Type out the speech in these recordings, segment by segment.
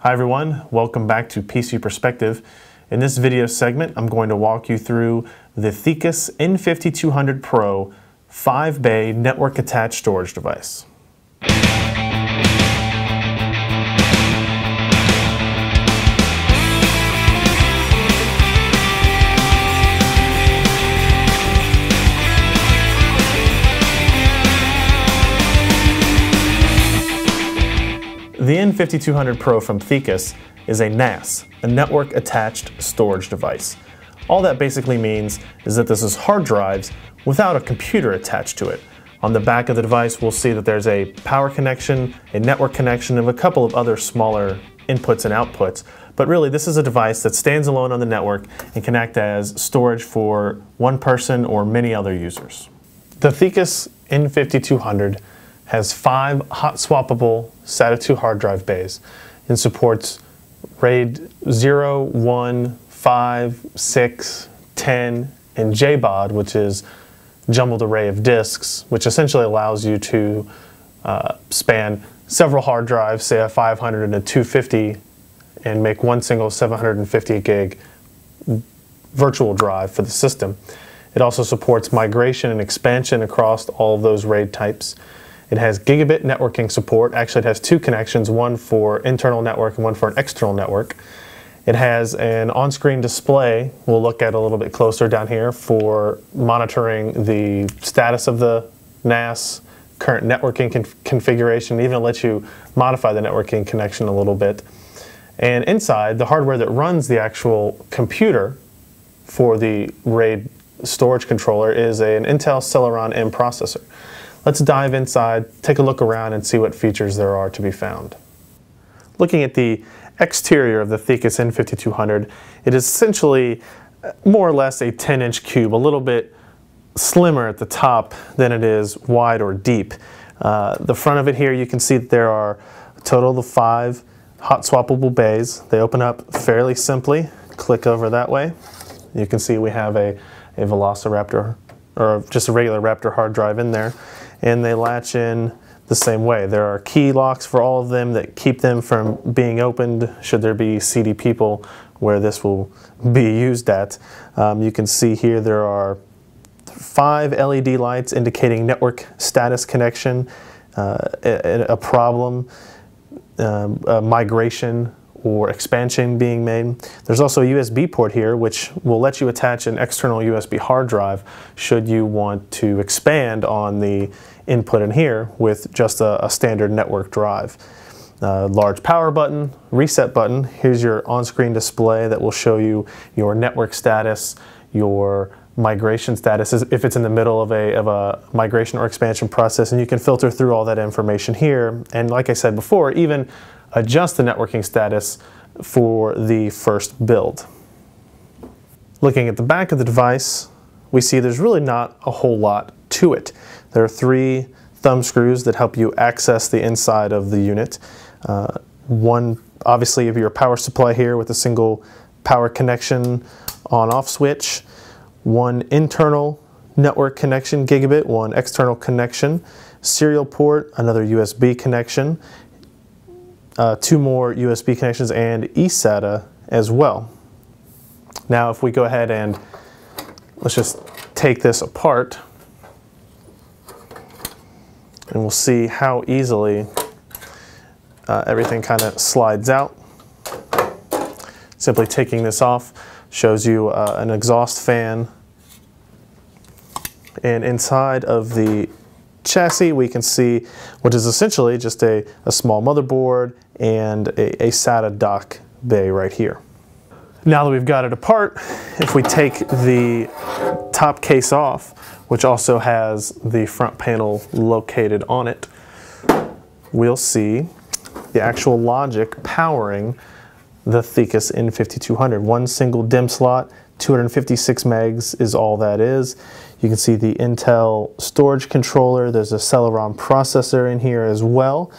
Hi everyone, welcome back to PC Perspective. In this video segment, I'm going to walk you through the Thecus N5200 Pro 5-bay network attached storage device. The N5200 Pro from Thecus is a NAS, a network attached storage device. All that basically means is that this is hard drives without a computer attached to it. On the back of the device we'll see that there's a power connection, a network connection, and a couple of other smaller inputs and outputs. But really this is a device that stands alone on the network and can act as storage for one person or many other users. The Thecus N5200 has 5 hot swappable SATA 2 hard drive bays and supports RAID 0, 1, 5, 6, 10, and JBOD, which is jumbled array of disks, which essentially allows you to span several hard drives, say a 500 and a 250, and make one single 750 gig virtual drive for the system. It also supports migration and expansion across all of those RAID types. It has gigabit networking support. Actually, it has 2 connections, one for internal network and one for an external network. It has an on-screen display, we'll look at a little bit closer down here, for monitoring the status of the NAS, current networking configuration, even lets you modify the networking connection a little bit. And inside, the hardware that runs the actual computer for the RAID storage controller is an Intel Celeron M processor. Let's dive inside, take a look around, and see what features there are to be found. Looking at the exterior of the Thecus N5200, it is essentially more or less a 10-inch cube, a little bit slimmer at the top than it is wide or deep. The front of it here, you can see that there are a total of 5 hot swappable bays. They open up fairly simply. Click over that way. You can see we have a Velociraptor, or just a regular Raptor hard drive in there, and they latch in the same way. There are key locks for all of them that keep them from being opened should there be seedy people where this will be used at. You can see here there are 5 LED lights indicating network status connection, a problem, a migration or expansion being made. There's also a USB port here which will let you attach an external USB hard drive should you want to expand on the input in here with just a standard network drive. Large power button, reset button. Here's your on-screen display that will show you your network status, your migration status if it's in the middle of a migration or expansion process, and you can filter through all that information here, and like I said before, even adjust the networking status for the first build. Looking at the back of the device, we see there's really not a whole lot to it. There are 3 thumb screws that help you access the inside of the unit. One, obviously, of your power supply here with a single power connection on-off switch. One internal network connection, gigabit, one external connection, serial port, another USB connection, 2 more USB connections, and eSATA as well. Now if we go ahead and let's just take this apart, and we'll see how easily everything kind of slides out. Simply taking this off shows you an exhaust fan, and inside of the chassis we can see what is essentially just a small motherboard and a SATA dock bay right here. Now that we've got it apart, if we take the top case off, which also has the front panel located on it, we'll see the actual logic powering the Thecus N5200. One single DIMM slot, 256 megs is all that is. You can see the Intel storage controller. There's a Celeron processor in here as well.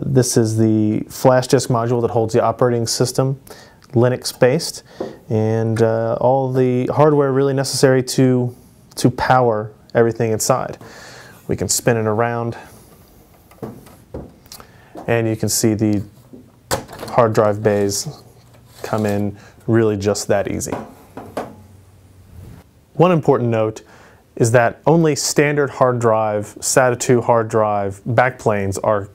This is the flash disk module that holds the operating system, Linux based, and all the hardware really necessary to power everything inside. We can spin it around and you can see the hard drive bays come in really just that easy. One important note is that only standard hard drive, SATA 2 hard drive backplanes are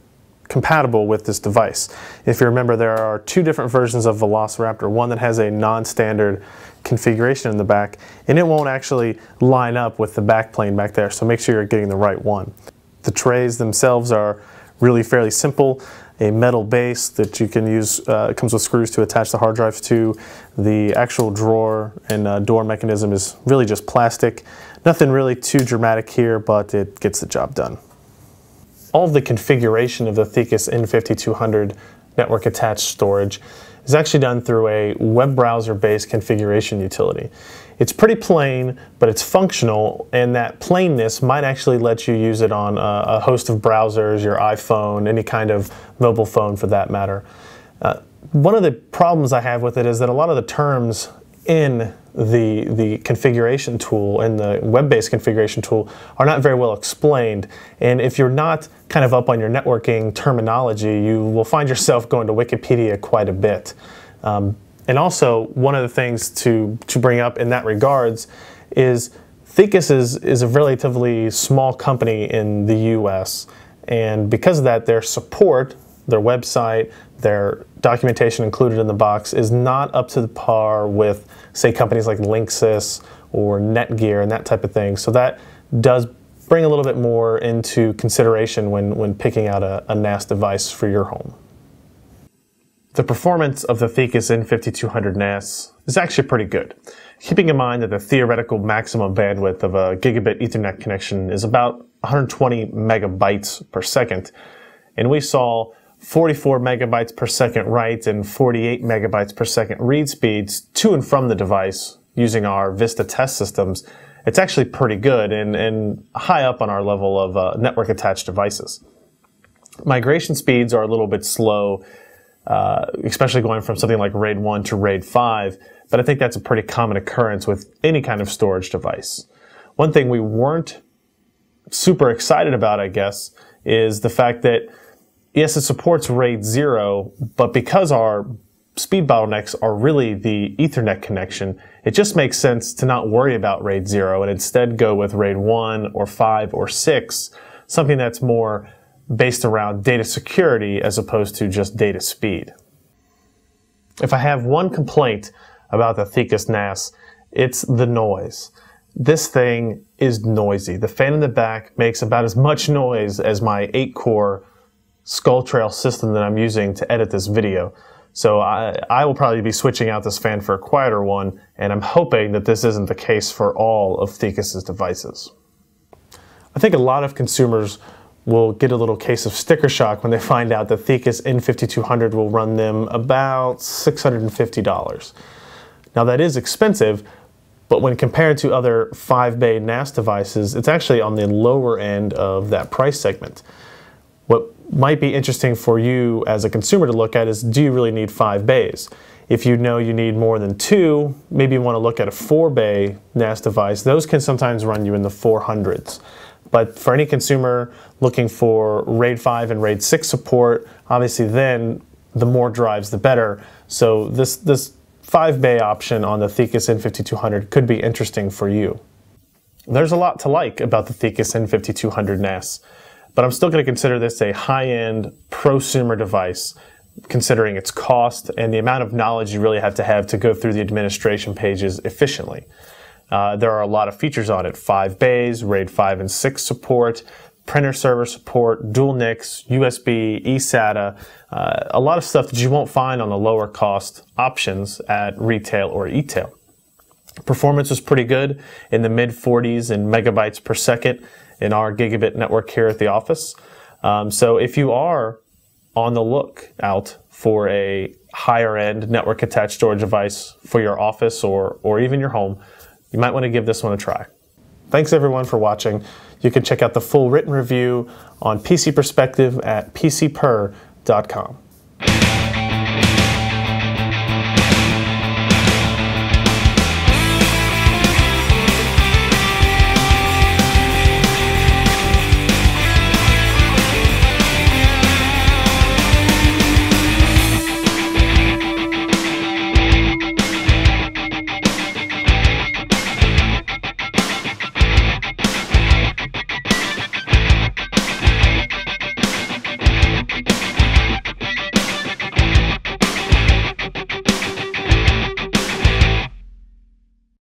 compatible with this device. If you remember, there are two different versions of Velociraptor, one that has a non-standard configuration in the back, and it won't actually line up with the backplane back there, so make sure you're getting the right one. The trays themselves are really fairly simple. A metal base that you can use, comes with screws to attach the hard drives to. The actual drawer and door mechanism is really just plastic. Nothing really too dramatic here, but it gets the job done. All of the configuration of the Thecus N5200 network attached storage is actually done through a web browser based configuration utility. It's pretty plain, but it's functional, and that plainness might actually let you use it on a host of browsers, your iPhone, any kind of mobile phone for that matter. One of the problems I have with it is that a lot of the terms in the configuration tool and the web-based configuration tool are not very well explained, and if you're not kind of up on your networking terminology, you will find yourself going to Wikipedia quite a bit. And also, one of the things to bring up in that regards is Thecus is a relatively small company in the US, and because of that, their support, their website, their documentation included in the box is not up to the par with, say, companies like Linksys or Netgear and that type of thing. So that does bring a little bit more into consideration when picking out a NAS device for your home. The performance of the Thecus N5200 NAS is actually pretty good, keeping in mind that the theoretical maximum bandwidth of a gigabit Ethernet connection is about 120 megabytes per second, and we saw 44 megabytes per second write and 48 megabytes per second read speeds to and from the device using our Vista test systems. It's actually pretty good and high up on our level of network attached devices. Migration speeds are a little bit slow, especially going from something like RAID 1 to RAID 5, but I think that's a pretty common occurrence with any kind of storage device. One thing we weren't super excited about, I guess, is the fact that yes, it supports RAID 0, but because our speed bottlenecks are really the Ethernet connection, it just makes sense to not worry about RAID 0 and instead go with RAID 1 or 5 or 6, something that's more based around data security as opposed to just data speed. If I have one complaint about the Thecus NAS, it's the noise. This thing is noisy. The fan in the back makes about as much noise as my 8-core Skull Trail system that I'm using to edit this video. So I will probably be switching out this fan for a quieter one, and I'm hoping that this isn't the case for all of Thecus's devices. I think a lot of consumers will get a little case of sticker shock when they find out that Thecus N5200 will run them about $650. Now that is expensive, but when compared to other 5-bay NAS devices, it's actually on the lower end of that price segment. What might be interesting for you as a consumer to look at is, do you really need 5 bays? If you know you need more than 2, maybe you want to look at a 4-bay NAS device. Those can sometimes run you in the 400s. But for any consumer looking for RAID 5 and RAID 6 support, obviously then the more drives the better. So this 5-bay option on the Thecus N5200 could be interesting for you. There's a lot to like about the Thecus N5200 NAS, but I'm still going to consider this a high-end prosumer device, considering its cost and the amount of knowledge you really have to go through the administration pages efficiently. There are a lot of features on it: 5 bays, RAID 5 and 6 support, printer server support, dual NICs, USB, eSATA, a lot of stuff that you won't find on the lower cost options at retail or e-tail. Performance was pretty good, in the mid-40s in megabytes per second in our gigabit network here at the office. So if you are on the lookout for a higher end network attached storage device for your office or even your home, you might want to give this one a try. Thanks everyone for watching. You can check out the full written review on PC Perspective at pcper.com.